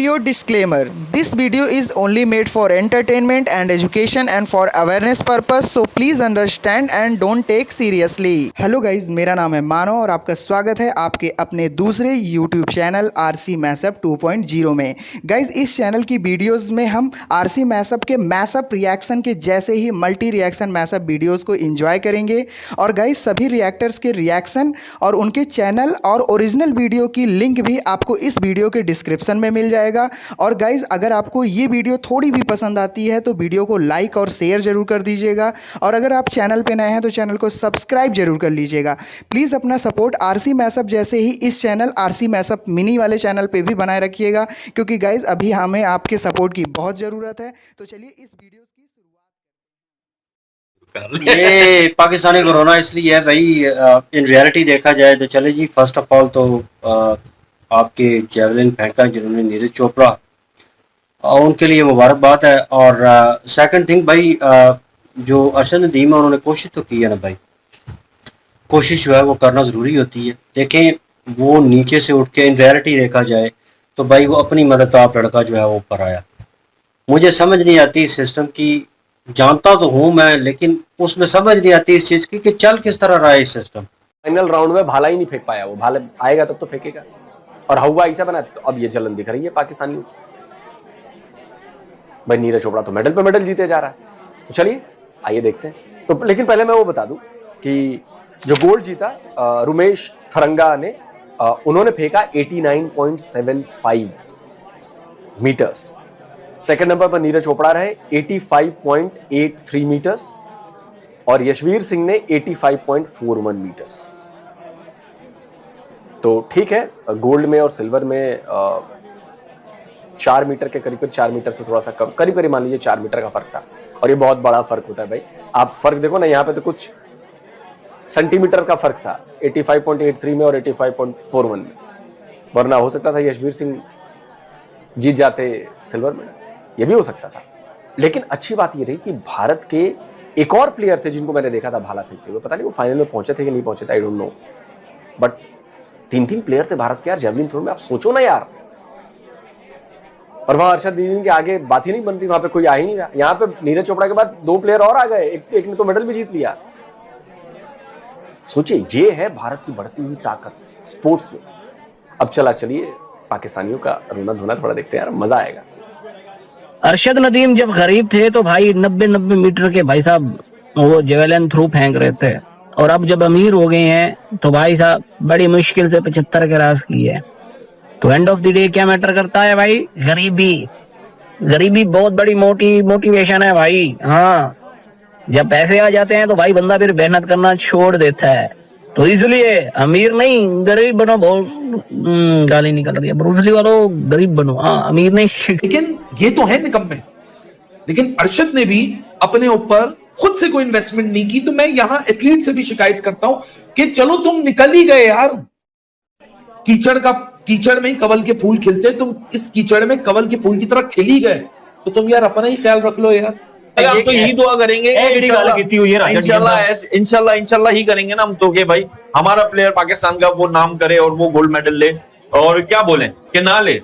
Video disclaimer. This video is only made for entertainment and education and for awareness purpose, so please understand and don't take seriously. Hello guys, मेरा नाम है मानो और आपका स्वागत है आपके अपने दूसरे YouTube चैनल RC मैसअप 2.0 में। गाइज, इस चैनल की वीडियोस में हम RC मैसअप के मैसअप रिएक्शन के जैसे ही मल्टी रिएक्शन मैसअप वीडियोस को एंजॉय करेंगे। और गाइज, सभी रिएक्टर्स के रिएक्शन और उनके चैनल और ओरिजिनल वीडियो की लिंक भी आपको इस वीडियो के डिस्क्रिप्शन में मिल जाएगा। और गाइज, अगर आपको ये वीडियो थोड़ी भी पसंद आती है तो वीडियो को लाइक और शेयर जरूर कर दीजिएगा। और अगर आप चैनल पे नए हैं तो चैनल को सब्सक्राइब जरूर कर लीजिएगा। प्लीज़ अपना सपोर्ट RC मैसअप जैसे ही इस चैनल RC मैसअप मिनी वाले चैनल पे भी बनाए रखिएगा, क्योंकि गाइज अभी हमें आपके सपोर्ट की बहुत ज़रूरत है। तो चलिए इस वीडियो की ये पाकिस्तानी कोरोना इसलिए है भाई, इन रियलिटी देखा जाए तो चले जी। फर्स्ट ऑफ ऑल तो आपके जेवलिन फेंका जिन्होंने नीरज चोपड़ा, उनके लिए मुबारकबाद है। और सेकंड थिंग भाई, जो अरशद नदीम है उन्होंने कोशिश तो की है ना भाई, कोशिश जो है वो करना ज़रूरी होती है। देखें, वो नीचे से उठ के इन रियलिटी देखा जाए तो भाई वो अपनी मदद आप लड़का जो है वो ऊपर आया। मुझे समझ नहीं आती इस सिस्टम की, जानता तो हूं मैं, लेकिन उसमें समझ नहीं आती इस चीज की कि चल किस तरह रहा है इस सिस्टम। फाइनल राउंड में भाला ही नहीं फेंक पाया, वो भाला आएगा तब तो फेंकेगा। और हवा ऐसा बना, तो अब ये जलन दिख रही है पाकिस्तानियों की। भाई नीरज चोपड़ा तो मेडल पे मेडल जीते जा रहा है, तो चलिए आइए देखते हैं। तो लेकिन पहले मैं वो बता दूं कि जो गोल्ड जीता रुमेश थरंगा ने, उन्होंने फेंका 89.75 मीटर्स। सेकंड नंबर पर नीरज चोपड़ा रहे 85.83 मीटर्स और यशवीर सिंह ने 85.41 मीटर्स। तो ठीक है, गोल्ड में और सिल्वर में 4 मीटर के करीब, 4 मीटर से थोड़ा सा कम, करीब करीब मान लीजिए 4 मीटर का फर्क था। और ये बहुत बड़ा फर्क होता है भाई। आप फर्क देखो ना, यहाँ पे तो कुछ सेंटीमीटर का फर्क था 85.83 में और 85.41 में, वरना हो सकता था यशवीर सिंह जीत जाते सिल्वर में, ये भी हो सकता था। लेकिन अच्छी बात ये रही कि भारत के एक और प्लेयर थे जिनको मैंने देखा था भाला फेंकते हुए, पता नहीं वो फाइनल में पहुंचे थे कि नहीं पहुंचे थे, I don't know, but 3 player थे भारत के यार जेवलिन थ्रो में। आप सोचो ना यार, और वहां अरशद नदीम के आगे बात ही नहीं बनती, वहां पे कोई आ ही नहीं रहा। यहाँ पे नीरज चोपड़ा के बाद 2 प्लेयर और आ गए, एक ने तो मेडल भी जीत लिया। सोचिए, ये है भारत की बढ़ती हुई ताकत स्पोर्ट्स में। अब चलिए पाकिस्तानियों का रोना धोना थोड़ा देखते हैं यार, मजा आएगा। अरशद नदीम जब गरीब थे तो भाई 90 मीटर के भाई साहब वो जेवलिन थ्रू फेंक रहे थे, और अब जब अमीर हो गए हैं तो भाई साहब बड़ी मुश्किल से 75 के रास की है। तो एंड ऑफ द डे क्या मैटर करता है भाई? गरीबी बहुत बड़ी मोटिवेशन है भाई। हाँ, जब पैसे आ जाते हैं तो भाई बंदा फिर मेहनत करना छोड़ देता है। तो इसलिए अमीर नहीं गरीब बनो, बहुत गाली निकल रही है, ब्रूसली वालों गरीब बनो, हाँ अमीर नहीं। लेकिन ये तो है निकम्मे। लेकिन अरशद ने भी अपने ऊपर खुद से कोई इन्वेस्टमेंट नहीं की। तो मैं यहां एथलीट से भी शिकायत करता हूं कि चलो तुम निकल ही गए यार, कीचड़ में कवल के फूल खिलते, तुम इस कीचड़ में कवल के फूल की तरह खिल ही गए, तो तुम यार अपना ही ख्याल रख लो यार। हम तो यही दुआ करेंगे इंशाल्लाह ही करेंगे ना हम तो, कि भाई हमारा प्लेयर पाकिस्तान का वो नाम करे और वो गोल्ड मेडल ले, और क्या बोलें कि ना ले।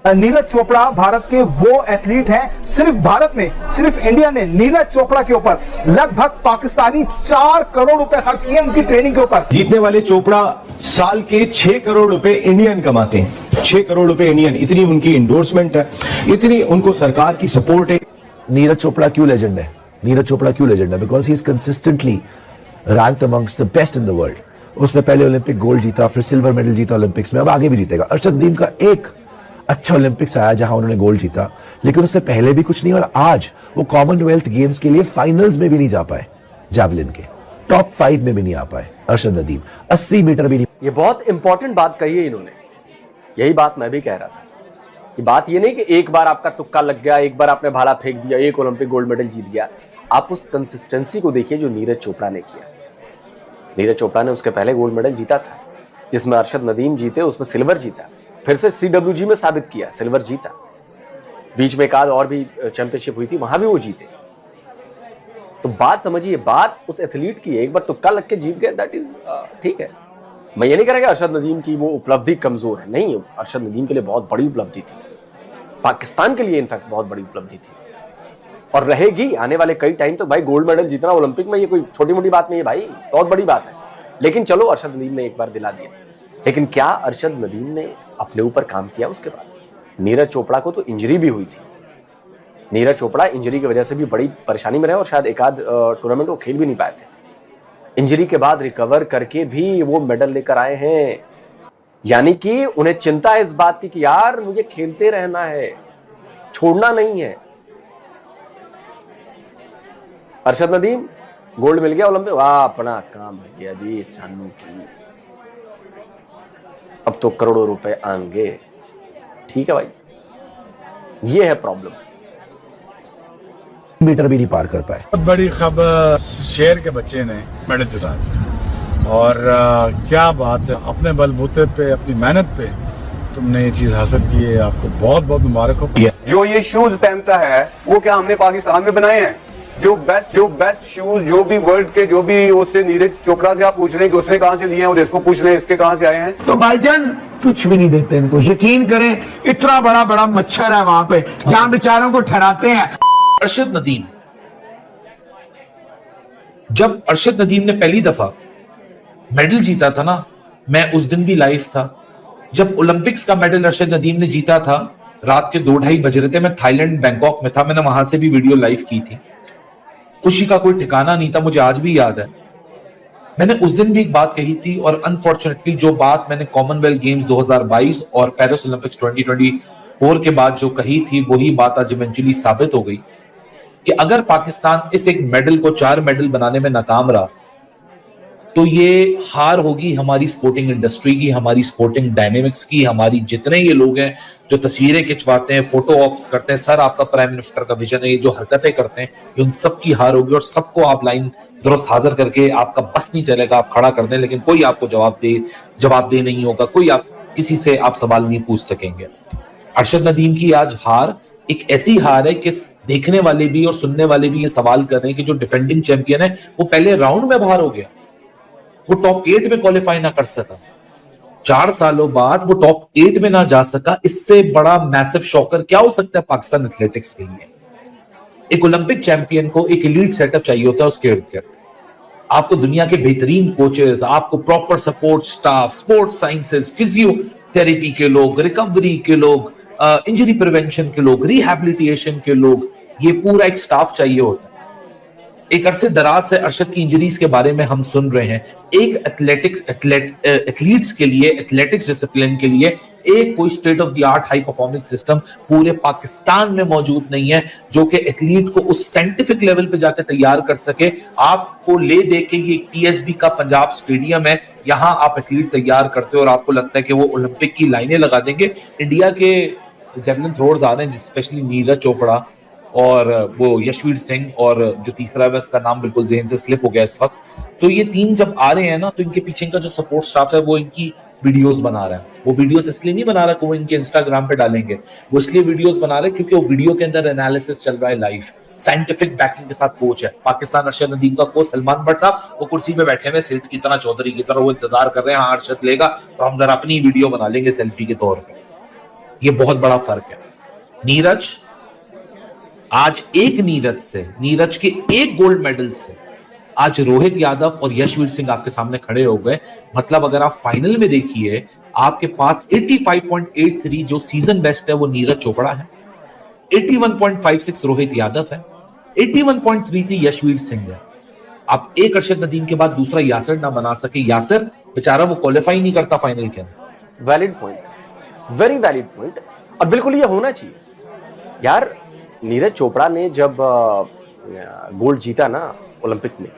नीरज चोपड़ा भारत के वो एथलीट हैं, सिर्फ भारत में, सिर्फ इंडिया ने नीरज चोपड़ा के ऊपर लगभग पाकिस्तानी 4 करोड़ रुपए खर्च किए उनकी ट्रेनिंग के ऊपर। जीतने वाले चोपड़ा साल के 6 करोड़ रुपए इंडियन कमाते हैं, 6 करोड़ रुपए इंडियन। इतनी उनकी इंडोर्समेंट है, इतनी उनको सरकार की सपोर्ट है। नीरज चोपड़ा क्यों लेजेंड है? नीरज चोपड़ा क्यों लेजेंड है? Because he is consistently ranked amongst the best in the world. उसने पहले ओलंपिक गोल्ड जीता, फिर सिल्वर मेडल जीता ओलंपिक्स में, अब आगे भी जीतेगा। अरशद नदीम का एक अच्छा ओलंपिक्स आया जहां उन्होंने गोल्ड जीता, लेकिन उससे पहले भी कुछ नहीं, और आज वो कॉमनवेल्थ गेम्स के लिए फाइनल्स में भी नहीं जा पाए, जावलिन के टॉप 5 में भी नहीं आ पाए अरशद नदीम, 80 मीटर भी नहीं। ये बहुत इंपॉर्टेंट बात कही है इन्होंने, यही बात मैं भी कह रहा था कि बात ये नहीं कि एक बार आपका तुक्का लग गया, एक बार आपने भाला फेंक दिया, एक ओलंपिक गोल्ड मेडल जीत गया। आप उस कंसिस्टेंसी को देखिए जो नीरज चोपड़ा ने किया। नीरज चोपड़ा ने उसके पहले गोल्ड मेडल जीता था, जिसमें अरशद नदीम जीते, उसमें सिल्वर जीता, फिर से CWG में साबित किया, सिल्वर जीता। बीच में एक आध और भी चैंपियनशिप हुई थी, वहां भी वो जीते। तो बात समझिए, बात उस एथलीट की है, एक बार तुक्का लग के जीत गए, दैट इज ठीक है। मैं ये नहीं कह रहा कि अरशद नदीम की वो उपलब्धि कमजोर है, नहीं, अरशद नदीम के लिए बहुत बड़ी उपलब्धि थी। पाकिस्तान के लिए इनफैक्ट बहुत बड़ी उपलब्धि थी और रहेगी आने वाले कई टाइम तक। भाई गोल्ड मेडल जीतना ओलंपिक में ये कोई छोटी मोटी बात नहीं है भाई, बहुत बड़ी बात है। लेकिन चलो अरशद नदीम ने एक बार दिला दिया, लेकिन क्या अरशद नदीम ने अपने ऊपर काम किया उसके बाद? नीरज चोपड़ा को तो इंजरी भी हुई थी। नीरज चोपड़ा इंजरी की वजह से भी बड़ी परेशानी में रहे और शायद एक आध टूर्नामेंट वो खेल भी नहीं पाए थे। इंजरी के बाद रिकवर करके भी वो मेडल लेकर आए हैं, यानी कि उन्हें चिंता है इस बात की कि यार मुझे खेलते रहना है, छोड़ना नहीं है। अरशद नदीम गोल्ड मिल गया ओलंपिक, वाह अपना काम हो गया जी सानू की, अब तो करोड़ों रुपए आएंगे। ठीक है भाई, ये है प्रॉब्लम। मीटर भी नहीं पार कर पाए। बहुत बड़ी खबर, शेर के बच्चे ने मेडल जिता दिया और क्या बात है, अपने बलबूते पे, अपनी मेहनत पे तुमने ये चीज हासिल की है, आपको बहुत बहुत मुबारक हो। जो ये शूज पहनता है वो क्या हमने पाकिस्तान में बनाए हैं? जो बेस्ट शूज जो भी वर्ल्ड के, जो भी उससे नीरज चोपड़ा से आप पूछ रहे हैं कि उसने कहां से लिए हैं और इसको पूछ रहे हैं इसके कहां से आए हैं, तो भाईजान कुछ भी नहीं देते इनको, यकीन करें। इतना बड़ा बड़ा मच्छर है वहां पे जहां बेचारों को ठहराते हैं। अरशद नदीम, जब अरशद नदीम ने पहली दफा मेडल जीता था ना, मैं उस दिन भी लाइव था। जब ओलंपिक्स का मेडल अरशद नदीम ने जीता था, रात के 2-2:30 बज रहे थे, मैं थाईलैंड बैंकॉक में था, मैंने वहां से भी वीडियो लाइव की थी। खुशी का कोई ठिकाना नहीं था, मुझे आज भी याद है। मैंने उस दिन भी एक बात कही थी और अनफॉर्चुनेटली जो बात मैंने कॉमनवेल्थ गेम्स 2022 और पेरिस ओलंपिक्स 2024 के बाद जो कही थी, वही बात आज इवेंचुअली साबित हो गई कि अगर पाकिस्तान इस एक मेडल को 4 मेडल बनाने में नाकाम रहा तो ये हार होगी हमारी स्पोर्टिंग इंडस्ट्री की, हमारी स्पोर्टिंग डायनेमिक्स की, हमारी जितने ये लोग हैं जो तस्वीरें खिंचवाते हैं, फोटो ऑप्स करते हैं, सर आपका प्राइम मिनिस्टर का विजन है, ये जो हरकतें करते हैं, ये उन सब की हार होगी। और सबको आप लाइन दुरुस्त हाजिर करके, आपका बस नहीं चलेगा, आप खड़ा कर दें, लेकिन कोई आपको जवाबदेह नहीं होगा, कोई आप किसी से आप सवाल नहीं पूछ सकेंगे। अरशद नदीम की आज हार एक ऐसी हार है कि देखने वाले भी और सुनने वाले भी ये सवाल कर रहे हैं कि जो डिफेंडिंग चैंपियन है वो पहले राउंड में बाहर हो गया, वो टॉप 8 में क्वालिफाई ना कर सका, 4 सालों बाद वो टॉप 8 में ना जा सका। इससे बड़ा मैसिव शॉकर क्या हो सकता है पाकिस्तान एथलेटिक्स के लिए? एक ओलंपिक चैंपियन को एक एलीट सेटअप चाहिए होता है उसके इर्द गिर्द। आपको दुनिया के बेहतरीन कोचेस, आपको proper support staff, sports sciences, physiotherapy के लोग, रिकवरी के लोग, इंजरी प्रिवेंशन के लोग, रिहैबिलिटेशन के लोग, ये पूरा एक स्टाफ चाहिए होता है। एक अरसे दराज से अरशद की इंजरीज के बारे में हम सुन रहे हैं। एक एथलीट्स के लिए, एथलेटिक्स डिसिप्लिन के लिए एक कोई state of the art high performing system पूरे पाकिस्तान में मौजूद नहीं है जो कि एथलीट को उस साइंटिफिक लेवल पे जाकर तैयार कर सके। आपको ले दे के ये पीएसबी का पंजाब स्टेडियम है, यहां आप एथलीट तैयार करते हो और आपको लगता है कि वो ओलंपिक की लाइनें लगा देंगे। इंडिया के जेवलिन थ्रोअर्स आ रहे हैं, स्पेशली नीरज चोपड़ा और वो यशवीर सिंह, और जो तीसरा है उसका नाम बिल्कुल ज़हन से स्लिप हो गया इस वक्त। तो ये 3 जब आ रहे हैं ना, तो इनके पीछे का जो सपोर्ट स्टाफ है वो इनकी वीडियोस बना रहा है। वो वीडियोस इसलिए नहीं बना रहा कि वो इनके इंस्टाग्राम पे डालेंगे, वो इसलिए वीडियोस बना रहे हैं क्योंकि वो वीडियो के अंदर एनालिसिस चल रहा है लाइव, साइंटिफिक बैकिंग के साथ कोच है। पाकिस्तान अरशद नदीम का कोच सलमान भट्ट साहब वो कुर्सी पे बैठे हुए सिल्ट की तरह, चौधरी की तरह, वो इंतजार कर रहे हैं, हाँ अरशद लेगा तो हम जरा अपनी वीडियो बना लेंगे सेल्फी के तौर पर। ये बहुत बड़ा फर्क है। नीरज आज एक नीरज के एक गोल्ड मेडल से आज रोहित यादव और यशवीर सिंह आपके सामने खड़े हो गए। मतलब अगर आप फाइनल में देखिए, आपके पास 85.83 जो सीजन बेस्ट है वो नीरज चोपड़ा है, 81.56 रोहित यादव है, 81.33 यशवीर सिंह है। आप एक अरशद नदीम के बाद दूसरा यासिर ना बना सके। यासिर बेचारा वो क्वालिफाई नहीं करता फाइनल के अंदर। Valid point, very valid point. और बिल्कुल ये होना चाहिए यार। नीरज चोपड़ा ने जब गोल्ड जीता ना ओलंपिक में,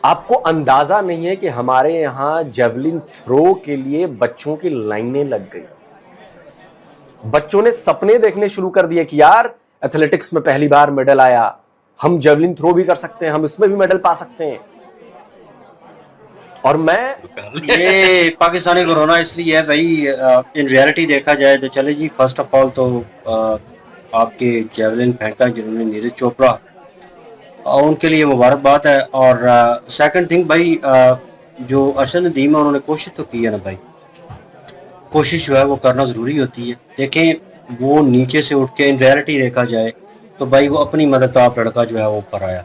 आपको अंदाजा नहीं है कि हमारे यहां जेवलिन थ्रो के लिए बच्चों की लाइनें लग गई। बच्चों ने सपने देखने शुरू कर दिए कि यार एथलेटिक्स में पहली बार मेडल आया, हम जेवलिन थ्रो भी कर सकते हैं, हम इसमें भी मेडल पा सकते हैं। और मैं ये पाकिस्तानी कोरोना इसलिए है भाई, इन रियलिटी देखा जाए तो चले जी, फर्स्ट ऑफ ऑल तो आपके जेवलिन फेंका जिन्होंने नीरज चोपड़ा, उनके लिए मुबारकबाद है। और सेकंड थिंग भाई, जो अरशद नदीम है उन्होंने कोशिश तो की है ना भाई, कोशिश जो है वो करना ज़रूरी होती है। देखें वो नीचे से उठ के इन रियलिटी देखा जाए तो भाई वो अपनी मदद आप लड़का जो है वो ऊपर आया।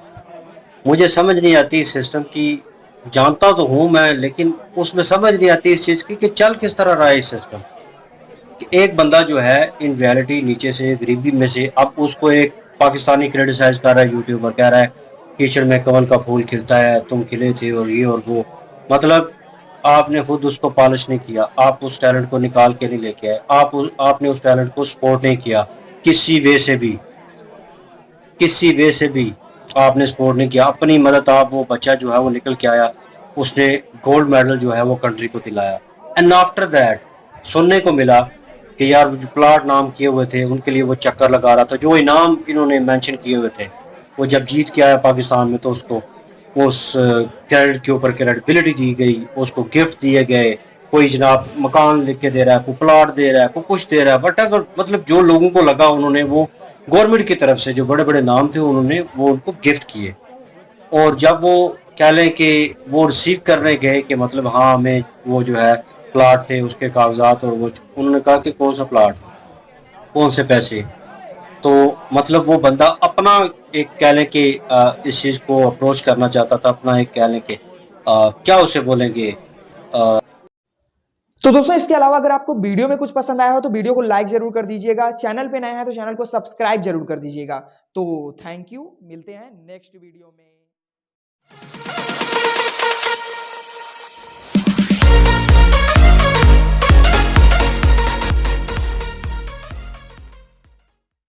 मुझे समझ नहीं आती इस सिस्टम की, जानता तो हूँ मैं, लेकिन उसमें समझ नहीं आती इस चीज़ की कि चल किस तरह रहा है इस सिस्टम कि एक बंदा जो है इन रियलिटी नीचे से गरीबी में से अब उसको एक पाकिस्तानी क्रिटिसाइज कर रहा है, यूट्यूबर कह रहा है कीचड़ में कमल का फूल खिलता है, तुम खिले थे और ये और वो। मतलब आपने खुद उसको पॉलिश नहीं किया, आप उस टैलेंट को निकाल के नहीं लेके आए, आपने उस टैलेंट को सपोर्ट नहीं किया किसी वे से भी, किसी वे से भी आपने सपोर्ट नहीं किया, अपनी मदद आप, वो बच्चा जो है वो निकल के आया, उसने गोल्ड मेडल जो है वो कंट्री को दिलाया। एंड आफ्टर दैट सुनने को मिला कि यार जो प्लाट नाम किए हुए थे उनके लिए वो चक्कर लगा रहा था, जो इनाम इन्होंने मेंशन किए हुए थे वो जब जीत के आया पाकिस्तान में तो उसको उस क्रेडिट के ऊपर क्रेडिबिलिटी दी गई, उसको गिफ्ट दिए गए, कोई जनाब मकान लिख के दे रहा है, कोई प्लाट दे रहा है, कोई कुछ दे रहा है, बट अगर मतलब जो लोगों को लगा उन्होंने वो गवर्नमेंट की तरफ से जो बड़े बड़े नाम थे उन्होंने वो उनको गिफ्ट किए। और जब वो कह लें कि वो रिसीव करने गए कि मतलब हाँ हमें वो जो है प्लाट थे उसके कागजात और वो, उन्होंने कहा कि कौन सा प्लाट, कौन से पैसे, तो मतलब वो बंदा अपना एक कह लें कि इस चीज़ को अप्रोच करना चाहता था, अपना एक कह लें कि क्या उसे बोलेंगे। तो दोस्तों इसके अलावा अगर आपको वीडियो में कुछ पसंद आया हो तो वीडियो को लाइक जरूर कर दीजिएगा, चैनल पे नए हैं तो चैनल को सब्सक्राइब जरूर कर दीजिएगा। तो थैंक यू, मिलते हैं नेक्स्ट वीडियो में।